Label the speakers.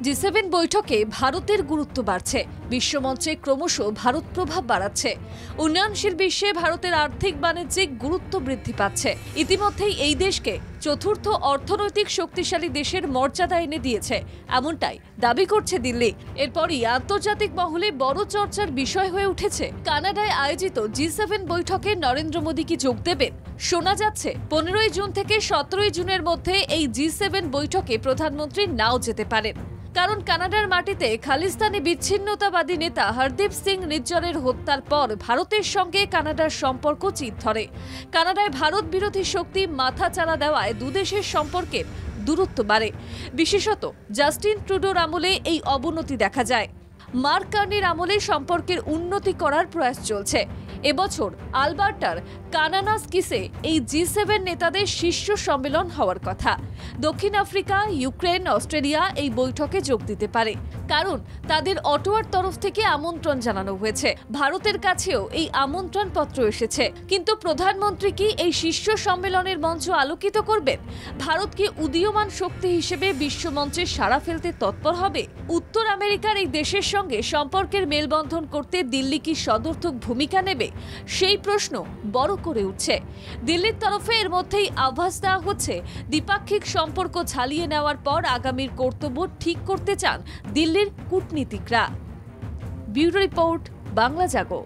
Speaker 1: জি7 বৈঠকে ভারতের গুরুত্ব বাড়ছে। বিশ্বমঞ্চে ক্রমশ ভারত প্রভাব বাড়াচ্ছে। উন্নয়নশীল বিশ্বে ভারতের আর্থিক বাণিজ্যিক গুরুত্ব বৃদ্ধি পাচ্ছে। ইতিমধ্যেই এই দেশকে চতুর্থ অর্থনৈতিক শক্তিশালী দেশের মর্যাদা এনে দিয়েছে, এমনটাই দাবি করছে দিল্লি। এরপরই আন্তর্জাতিক মহলে বড় চর্চার বিষয় হয়ে উঠেছে কানাডায় আয়োজিত জি7 বৈঠকে নরেন্দ্র মোদী কি যোগ দেবেন। শোনা যাচ্ছে 15 জুন থেকে 17 জুনের মধ্যে এই জি7 বৈঠকে প্রধানমন্ত্রী নাও যেতে পারেন। কারণ কানাডার মাটিতে খালিস্তানি বিচ্ছিন্নতাবাদী নেতা হরদীপ সিং নিজ্জরের হত্যার পর ভারতের সঙ্গে কানাডার সম্পর্ক চির ধরে। কানাডায় ভারত বিরোধী শক্তি মাথা চাড়া দেওয়ায় দুদেশের সম্পর্কের দূরত্ব বাড়ে। বিশেষত জাস্টিন ট্রুডোর আমলে এই অবনতি দেখা যায়। মার্ক কার্নির আমলে সম্পর্কের উন্নতি করার প্রয়াস চলছে। এবছর আলবার্টার কানানাস্কিসে এই জি7 নেতাদের শীর্ষ সম্মেলন হওয়ার কথা। দক্ষিণ আফ্রিকা, ইউক্রেন, অস্ট্রেলিয়া এই বৈঠকে যোগ দিতে পারে, কারণ তাদের অটোয়ার তরফ থেকে আমন্ত্রণ জানানো হয়েছে। ভারতের কাছেও এই আমন্ত্রণ পত্র এসেছে। কিন্তু প্রধানমন্ত্রী কি এই শীর্ষ সম্মেলনের মঞ্চ আলোকিত করবেন? ভারত কি উদীয়মান শক্তি হিসেবে বিশ্বমঞ্চে সাড়া ফেলতে তৎপর হবে? উত্তর আমেরিকার এই দেশের সঙ্গে সম্পর্কের মেলবন্ধন করতে দিল্লি কি সদর্থক ভূমিকা নেবে? সেই প্রশ্ন বড় করে উঠছে। দিল্লির তরফে এর মধ্যেই আভাস দেওয়া হচ্ছে দ্বিপাক্ষিক সম্পর্ক ঝালিয়ে নেওয়ার পর আগামীর কর্তব্য ঠিক করতে চান দিল্লির কূটনীতিকরা। ব্যুরো রিপোর্ট, বাংলা জাগো।